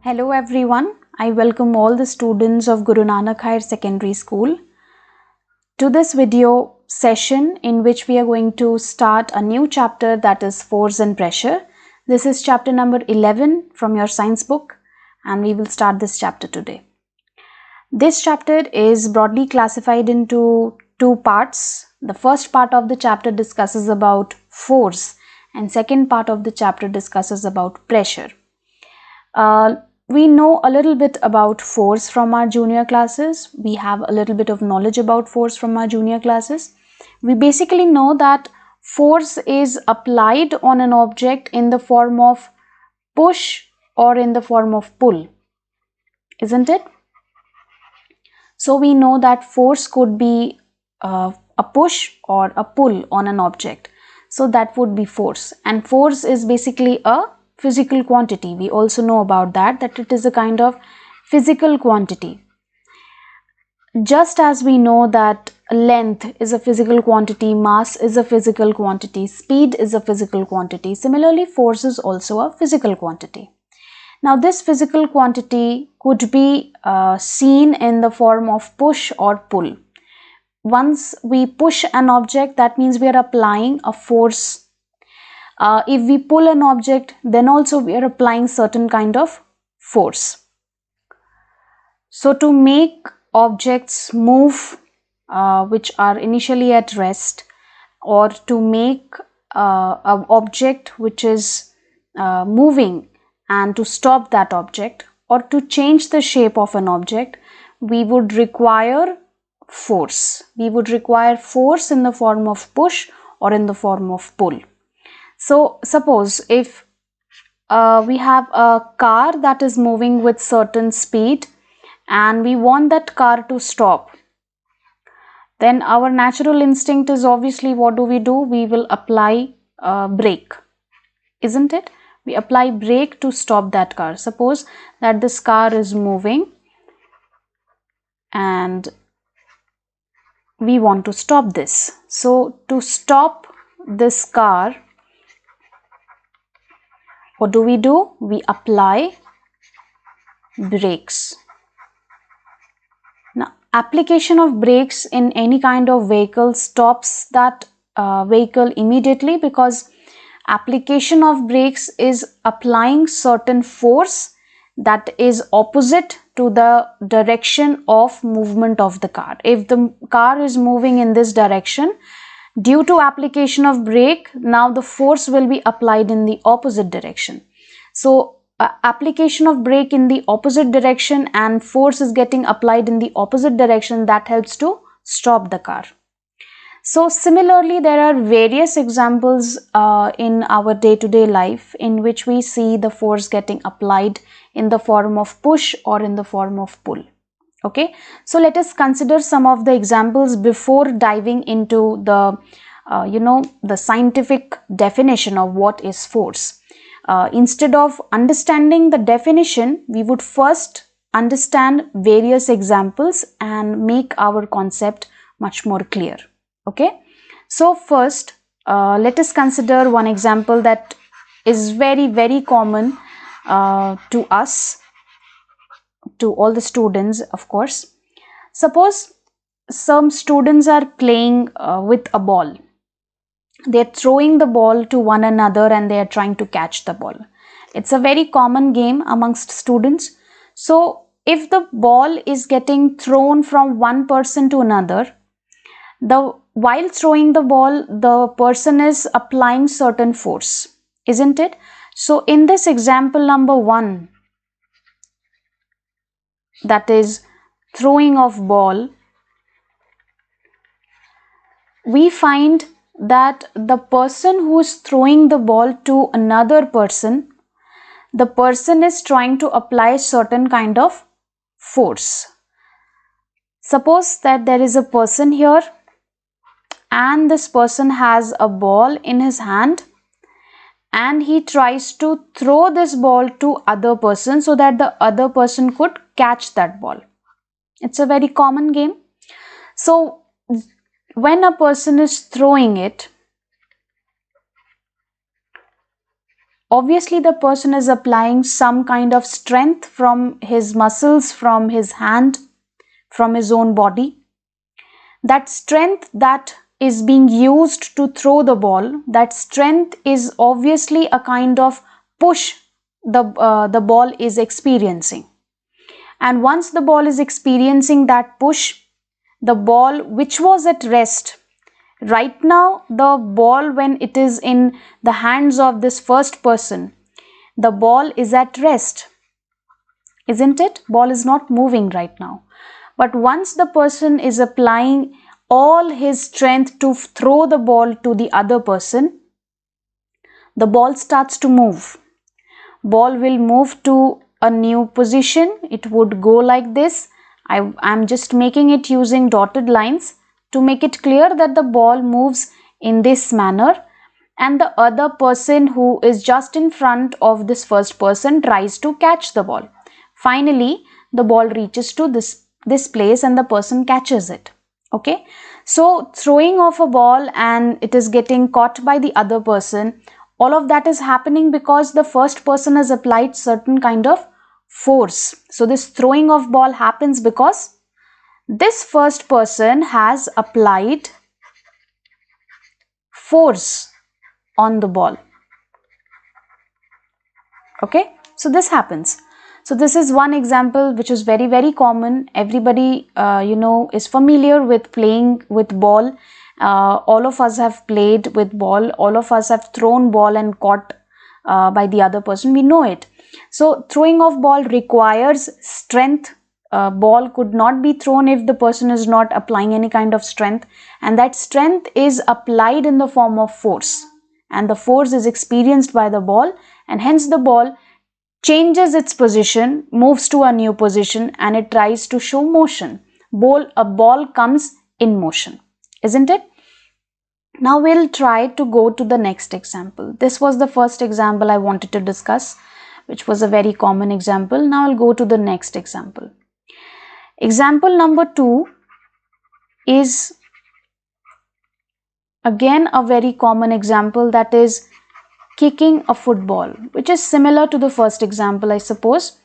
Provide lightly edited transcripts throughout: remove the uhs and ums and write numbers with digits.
Hello everyone, I welcome all the students of Guru Nanak Higher Secondary School to this video session in which we are going to start a new chapter, that is force and pressure. This is chapter number 11 from your science book and we will start this chapter today. This chapter is broadly classified into two parts. The first part of the chapter discusses about force and second part of the chapter discusses about pressure. We know a little bit about force from our junior classes. We have a little bit of knowledge about force from our junior classes. We basically know that force is applied on an object in the form of push or in the form of pull, isn't it? So we know that force could be a push or a pull on an object. So that would be force, and force is basically a physical quantity. We also know about that it is a kind of physical quantity. Just as we know that length is a physical quantity, mass is a physical quantity, speed is a physical quantity, similarly force is also a physical quantity. Now this physical quantity could be seen in the form of push or pull. Once we push an object, that means we are applying a force. If we pull an object, then also we are applying certain kind of force. So to make objects move which are initially at rest, or to make an object which is moving and to stop that object, or to change the shape of an object, we would require force. We would require force in the form of push or in the form of pull. So suppose if we have a car that is moving with certain speed and we want that car to stop, then our natural instinct is obviously, what do? We will apply a brake, isn't it? We apply brake to stop that car. Suppose that this car is moving and we want to stop this. So to stop this car, what do? We apply brakes. Now, application of brakes in any kind of vehicle stops that vehicle immediately, because application of brakes is applying certain force that is opposite to the direction of movement of the car. If the car is moving in this direction, due to application of brake, now the force will be applied in the opposite direction. So application of brake in the opposite direction and force is getting applied in the opposite direction, that helps to stop the car. So similarly, there are various examples in our day-to-day life in which we see the force getting applied in the form of push or in the form of pull. Okay, so let us consider some of the examples before diving into the the scientific definition of what is force. Instead of understanding the definition, we would first understand various examples and make our concept much more clear. Okay, so first let us consider one example that is very common to us, to all the students, of course. Suppose some students are playing with a ball. They are throwing the ball to one another and they are trying to catch the ball. It's a very common game amongst students. So if the ball is getting thrown from one person to another, while throwing the ball, the person is applying certain force, isn't it? So in this example number 1, that is throwing of ball, we find that the person who is throwing the ball to another person, the person is trying to apply certain kind of force. Suppose that there is a person here and this person has a ball in his hand and he tries to throw this ball to other person so that the other person could catch that ball. It's a very common game. So when a person is throwing it, Obviously, the person is applying some kind of strength from his muscles, from his hand, from his own body. That strength that is being used to throw the ball, that strength is obviously a kind of push the ball is experiencing. And once the ball is experiencing that push, the ball which was at rest, right now the ball, when it is in the hands of this first person, the ball is at rest, isn't it? Ball is not moving right now. But once the person is applying all his strength to throw the ball to the other person, the ball starts to move. Ball will move to a new position. It would go like this. I'm just making it using dotted lines to make it clear that the ball moves in this manner, and the other person who is just in front of this first person tries to catch the ball. Finally, the ball reaches to this place and the person catches it. Okay, so throwing of a ball and it is getting caught by the other person, all of that is happening because the first person has applied certain kind of force. So this throwing of ball happens because this first person has applied force on the ball. Okay, so this happens. So this is one example which is very, very common. Everybody is familiar with playing with ball. All of us have played with ball. All of us have thrown ball and caught by the other person. We know it. So throwing of ball requires strength. Ball could not be thrown if the person is not applying any kind of strength, and that strength is applied in the form of force, and the force is experienced by the ball, and hence the ball changes its position, moves to a new position, and it tries to show motion. A ball comes in motion, isn't it? Now we'll try to go to the next example. This was the first example I wanted to discuss, which was a very common example. Now I'll go to the next example. Example number 2 is again a very common example, that is kicking a football, which is similar to the first example, I suppose.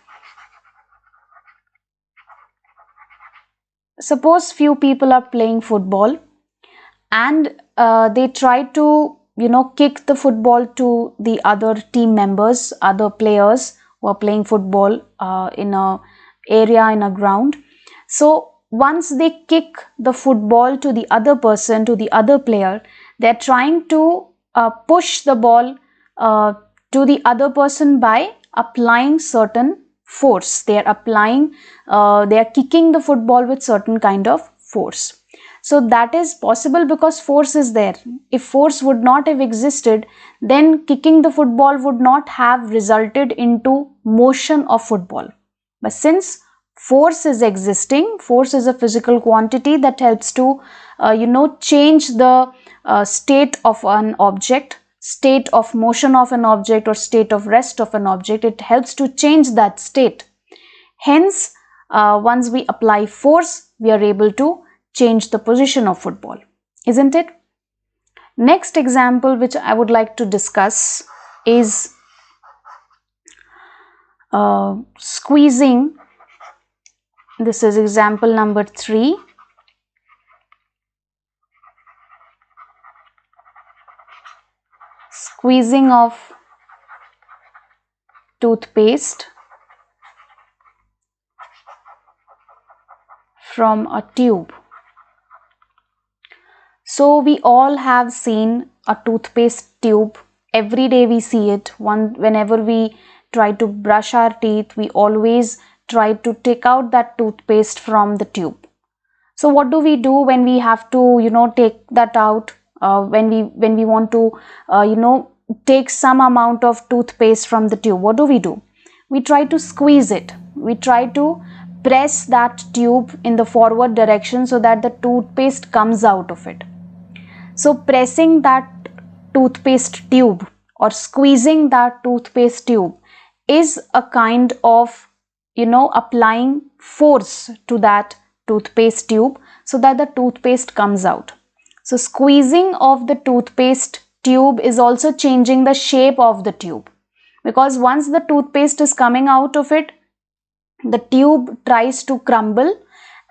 Suppose few people are playing football and they try to kick the football to the other team members, other players who are playing football in a area, in a ground. So once they kick the football to the other person, to the other player, they're trying to push the ball to the other person by applying certain force. They are kicking the football with certain kind of force. So that is possible because force is there. If force would not have existed, then kicking the football would not have resulted into motion of football. But since force is existing, force is a physical quantity that helps to change the state of an object, state of motion of an object, or state of rest of an object. It helps to change that state. Hence, once we apply force, we are able to change the position of football, isn't it? Next example which I would like to discuss is squeezing. This is example number 3. Squeezing of toothpaste from a tube. So we all have seen a toothpaste tube. Every day we see it. Whenever we try to brush our teeth, we always try to take out that toothpaste from the tube. So what do we do when we have to take that out? When we want to take some amount of toothpaste from the tube, what do? We try to squeeze it. We try to press that tube in the forward direction so that the toothpaste comes out of it. So pressing that toothpaste tube or squeezing that toothpaste tube is a kind of applying force to that toothpaste tube so that the toothpaste comes out. So squeezing of the toothpaste tube is also changing the shape of the tube. because once the toothpaste is coming out of it, the tube tries to crumble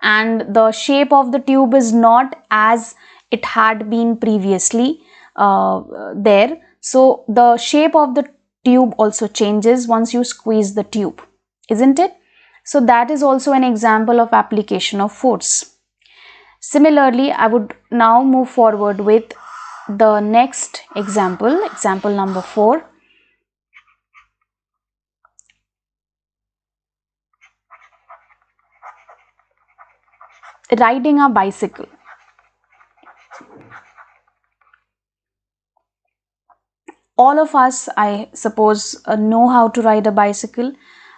and the shape of the tube is not as it had been previously there. So the shape of the tube also changes once you squeeze the tube, isn't it? So that is also an example of application of force. Similarly, I would now move forward with the next example, example number 4. Riding a bicycle. All of us, I suppose, know how to ride a bicycle.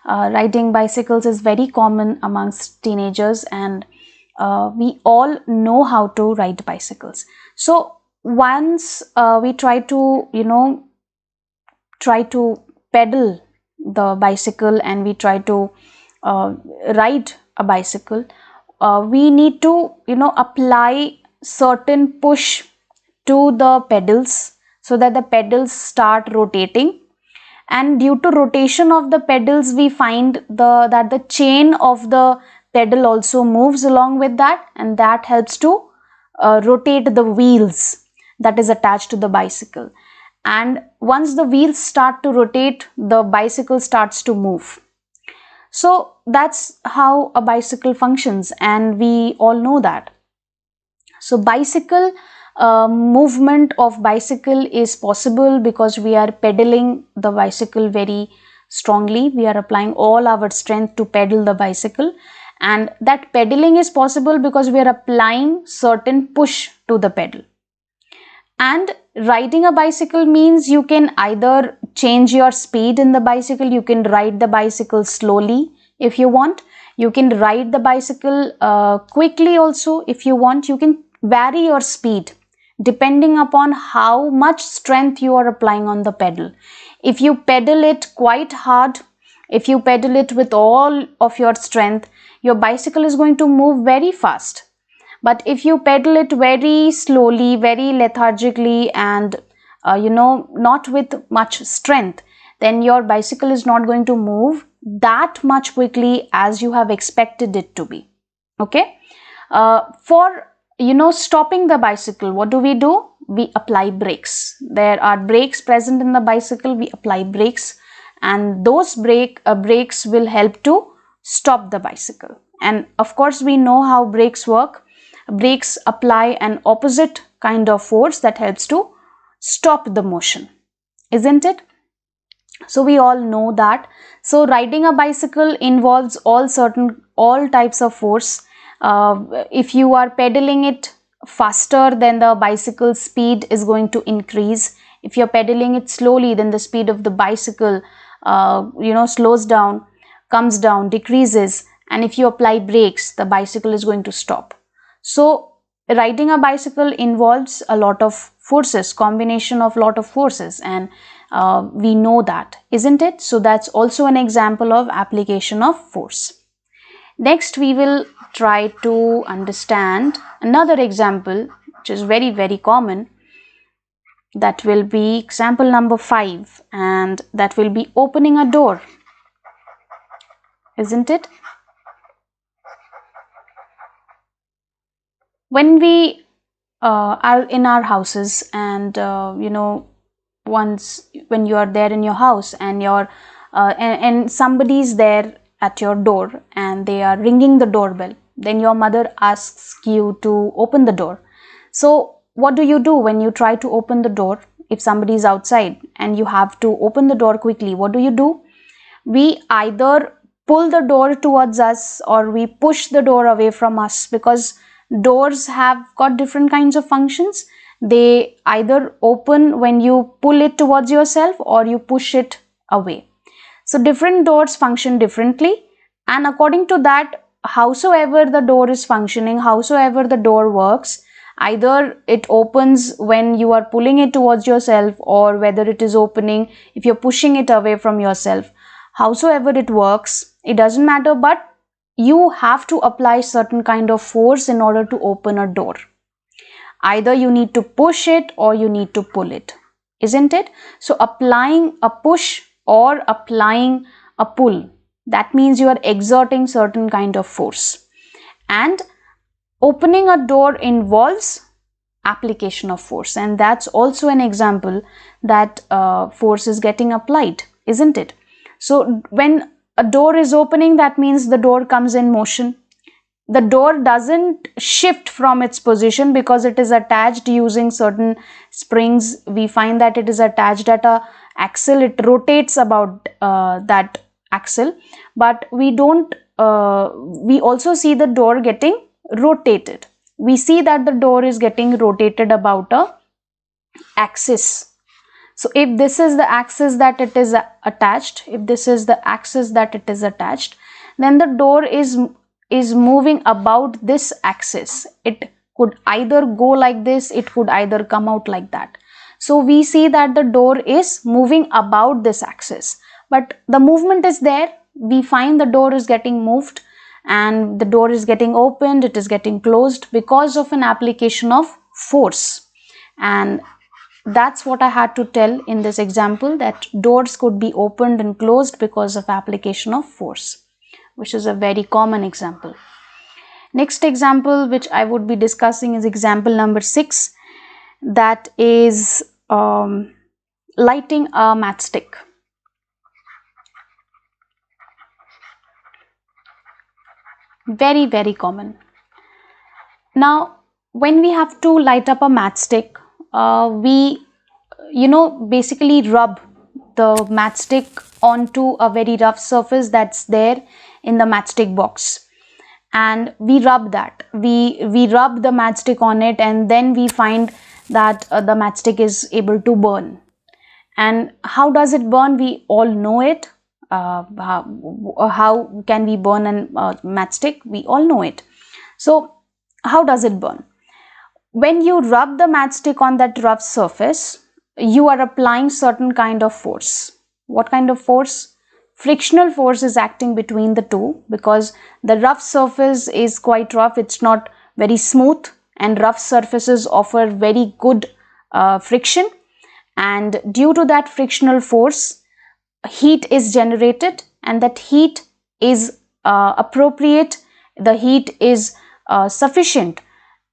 Riding bicycles is very common amongst teenagers, and we all know how to ride bicycles. So once we try to, pedal the bicycle, and we try to ride a bicycle, we need to, apply certain push to the pedals so that the pedals start rotating. And due to rotation of the pedals, we find that the chain of the pedal also moves along with that, and that helps to rotate the wheels that is attached to the bicycle. And once the wheels start to rotate, the bicycle starts to move. So that's how a bicycle functions, and we all know that. So bicycle movement of bicycle is possible because we are pedaling the bicycle very strongly. We are applying all our strength to pedal the bicycle, and that pedaling is possible because we are applying certain push to the pedal. And riding a bicycle means you can either change your speed in the bicycle. You can ride the bicycle slowly if you want. You can ride the bicycle quickly also if you want. You can vary your speed depending upon how much strength you are applying on the pedal. If you pedal it quite hard, if you pedal it with all of your strength, your bicycle is going to move very fast. But if you pedal it very slowly, very lethargically, and not with much strength, then your bicycle is not going to move that much quickly as you have expected it to be. Okay. For stopping the bicycle, what do? We apply brakes. There are brakes present in the bicycle. We apply brakes, and those brakes will help to stop the bicycle. And of course, we know how brakes work. Brakes apply an opposite kind of force that helps to stop the motion, isn't it? So we all know that. So riding a bicycle involves all types of force. If you are pedaling it faster, then the bicycle speed is going to increase. If you're pedaling it slowly, then the speed of the bicycle slows down, comes down, decreases. And if you apply brakes, the bicycle is going to stop. So riding a bicycle involves a lot of forces, combination of lot of forces, and we know that, isn't it? So that's also an example of application of force. Next, we will try to understand another example which is very, very common. That will be example number 5, and that will be opening a door, isn't it? When we are in our houses, and once when you are there in your house, and and somebody's there at your door and they are ringing the doorbell, then your mother asks you to open the door. So what do you do when you try to open the door? If somebody is outside and you have to open the door quickly, what do? We either pull the door towards us or we push the door away from us, because doors have got different kinds of functions. They either open when you pull it towards yourself or you push it away. So different doors function differently, and according to that, howsoever the door is functioning, howsoever the door works, either it opens when you are pulling it towards yourself, or whether it is opening if you're pushing it away from yourself. Howsoever it works, it doesn't matter, but you have to apply certain kind of force in order to open a door. Either you need to push it or you need to pull it, isn't it? So applying a push or applying a pull. That means you are exerting certain kind of force. And opening a door involves application of force, and that's also an example that force is getting applied, isn't it? So when a door is opening, that means the door comes in motion. The door doesn't shift from its position because it is attached using certain springs. We find that it is attached at a axle. It rotates about that axle, but we don't we also see the door getting rotated. We see that the door is getting rotated about a axis. So if this is the axis that it is attached, if this is the axis that it is attached, then the door is moving about this axis. It could either go like this, it could either come out like that. So we see that the door is moving about this axis, but the movement is there. We find the door is getting moved, and the door is getting opened, it is getting closed because of an application of force. And that's what I had to tell in this example, that doors could be opened and closed because of application of force, which is a very common example. Next example which I would be discussing is example number 6, that is lighting a matchstick. Very, very common. Now, when we have to light up a matchstick, we basically rub the matchstick onto a very rough surface that's there in the matchstick box, and we rub that. We rub the matchstick on it, and then we find that the matchstick is able to burn. And how does it burn? We all know it. How can we burn a matchstick? We all know it. So how does it burn? When you rub the matchstick on that rough surface, you are applying certain kind of force. What kind of force? Frictional force is acting between the two, because the rough surface is quite rough. It's not very smooth, and rough surfaces offer very good friction. And due to that frictional force, heat is generated, and that heat is appropriate. The heat is sufficient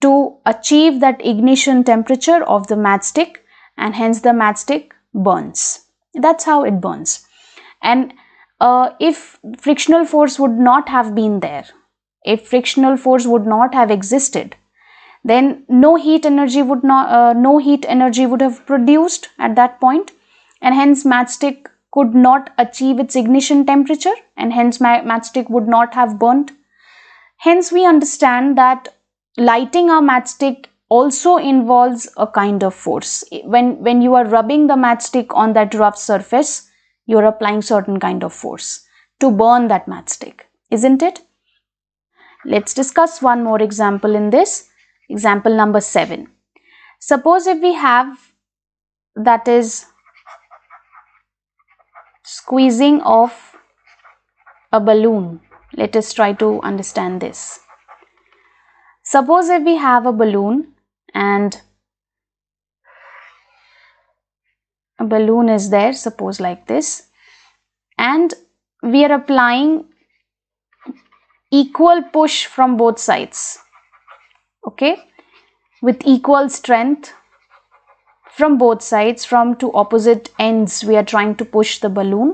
to achieve that ignition temperature of the matchstick, and hence the matchstick burns. That's how it burns. And if frictional force would not have been there, if frictional force would not have existed, then no heat energy would have produced at that point, and hence matchstick could not achieve its ignition temperature, and hence matchstick would not have burnt. Hence we understand that lighting a matchstick also involves a kind of force. When you are rubbing the matchstick on that rough surface, you are applying certain kind of force to burn that matchstick, isn't it? Let's discuss one more example in this. Example number 7. Suppose if we have, that is, squeezing of a balloon. Let us try to understand this. Suppose if we have a balloon, and a balloon is there, suppose like this, and we are applying equal push from both sides, okay, with equal strength from both sides, from two opposite ends we are trying to push the balloon.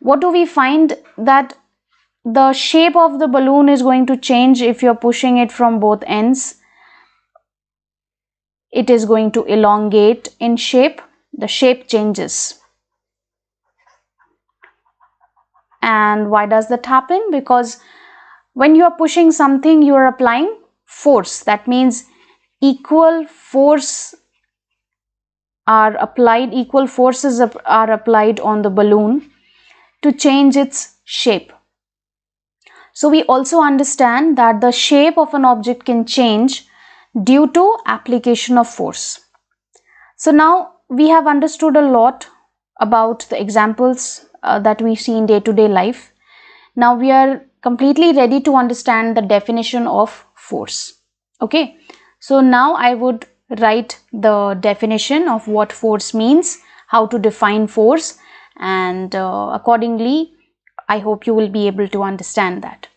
What do we find? That the shape of the balloon is going to change. If you're pushing it from both ends, it is going to elongate in shape. The shape changes. And why does that happen? Because when you are pushing something, you are applying force. That means equal forces are applied on the balloon to change its shape. So we also understand that the shape of an object can change due to application of force. So now we have understood a lot about the examples that we see in day-to-day life. Now we are completely ready to understand the definition of force. Okay, so now I would write the definition of what force means, how to define force, and accordingly I hope you will be able to understand that.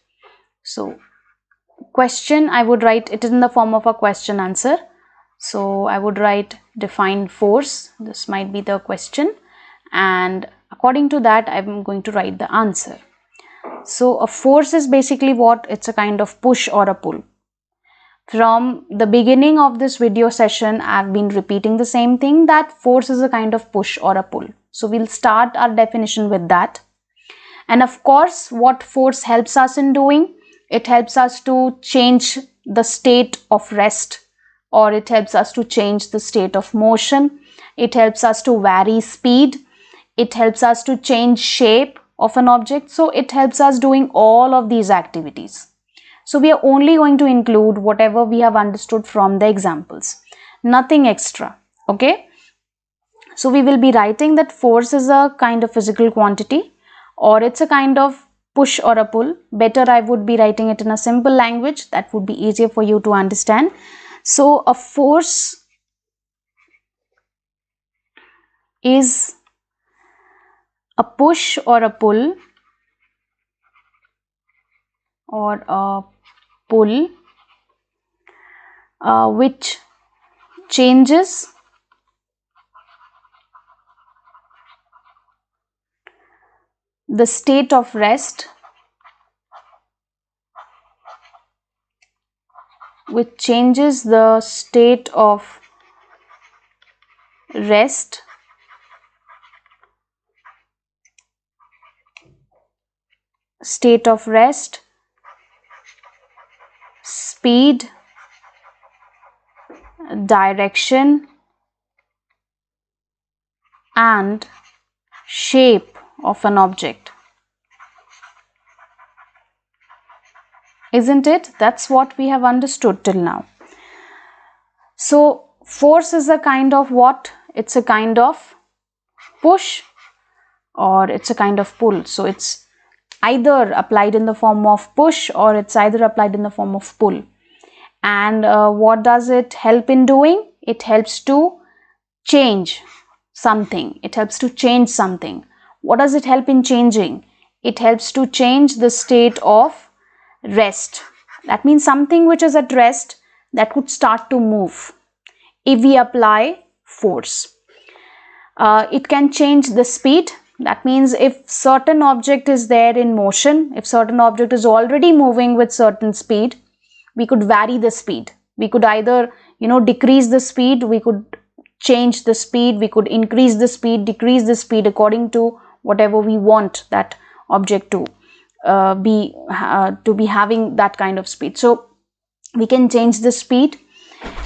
So question, I would write it in the form of a question answer. So I would write define force, this might be the question, and according to that I'm going to write the answer. So a force is basically what? It's a kind of push or a pull. From the beginning of this video session, I've been repeating the same thing, that force is a kind of push or a pull. So we'll start our definition with that. And of course, what force helps us in doing? It helps us to change the state of rest, or it helps us to change the state of motion. It helps us to vary speed. It helps us to change shape of an object. So it helps us doing all of these activities. So we are only going to include whatever we have understood from the examples, nothing extra. Okay. So we will be writing that force is a kind of physical quantity, or it's a kind of push or a pull. Better I would be writing it in a simple language, that would be easier for you to understand. So a force is a push or a pull, or a pull which changes the state of rest, which changes the state of rest speed, direction and shape of an object. Isn't it? That's what we have understood till now. So force is a kind of what? It's a kind of push, or it's a kind of pull. So it's either applied in the form of push, or it's either applied in the form of pull. And what does it help in doing? It helps to change something. It helps to change something. What does it help in changing? It helps to change the state of rest. That means something which is at rest, that could start to move if we apply force. It can change the speed. That means if certain object is there in motion, if certain object is already moving with certain speed, we could vary the speed. We could either, decrease the speed, we could change the speed, we could increase the speed, decrease the speed according to whatever we want that object to be having that kind of speed. So we can change the speed.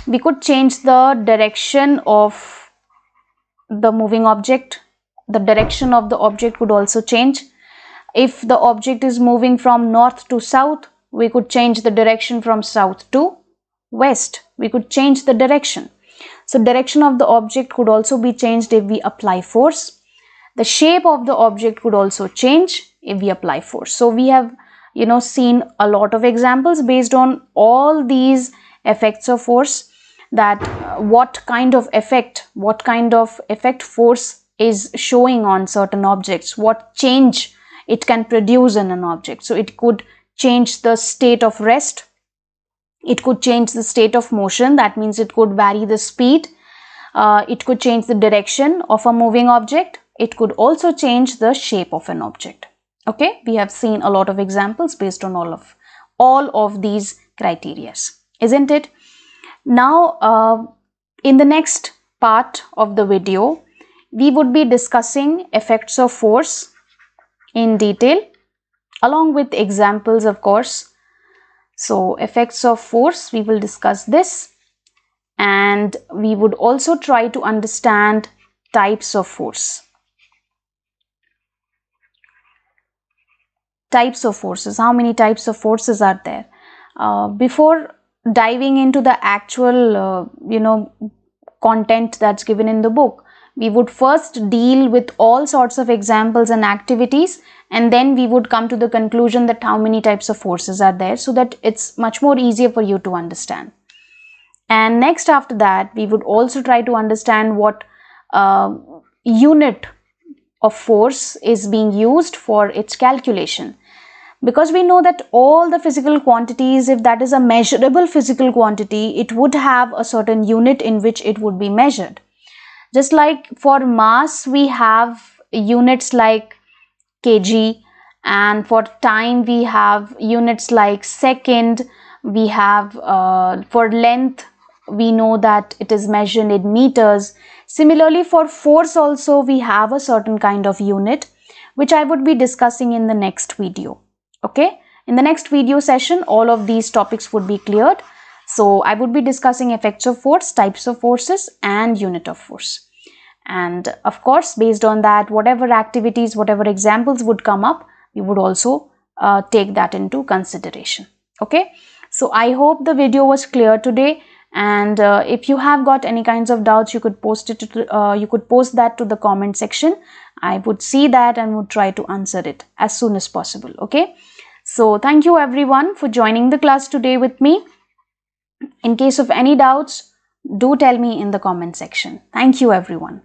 We could change the direction of the moving object. The direction of the object could also change. If the object is moving from north to south, we could change the direction from south to west. We could change the direction. So direction of the object could also be changed if we apply force. The shape of the object could also change if we apply force. So we have seen a lot of examples based on all these effects of force, that what kind of effect force is showing on certain objects, what change it can produce in an object. So it could change the state of rest, it could change the state of motion, that means it could vary the speed, it could change the direction of a moving object, it could also change the shape of an object. Okay, we have seen a lot of examples based on all of these criteria, isn't it? Now in the next part of the video, we would be discussing effects of force in detail, along with examples, of course. So effects of force, we will discuss this, and we would also try to understand types of force. Types of forces. How many types of forces are there? Before diving into the actual content that's given in the book, we would first deal with all sorts of examples and activities, and then we would come to the conclusion that how many types of forces are there, so that it's much more easier for you to understand. And next, after that, we would also try to understand what unit of force is being used for its calculation. Because we know that all the physical quantities, if that is a measurable physical quantity, it would have a certain unit in which it would be measured. Just like for mass, we have units like kg, and for time we have units like second. We have for length, we know that it is measured in meters. Similarly, for force also we have a certain kind of unit, which I would be discussing in the next video. Okay, in the next video session all of these topics would be cleared. So I would be discussing effects of force, types of forces, and unit of force. And of course, based on that, whatever activities, whatever examples would come up, we would also take that into consideration. Okay, so I hope the video was clear today. And if you have got any kinds of doubts, you could post it you could post that to the comment section. I would see that and would try to answer it as soon as possible. Okay, so thank you everyone for joining the class today with me. In case of any doubts, do tell me in the comment section. Thank you everyone.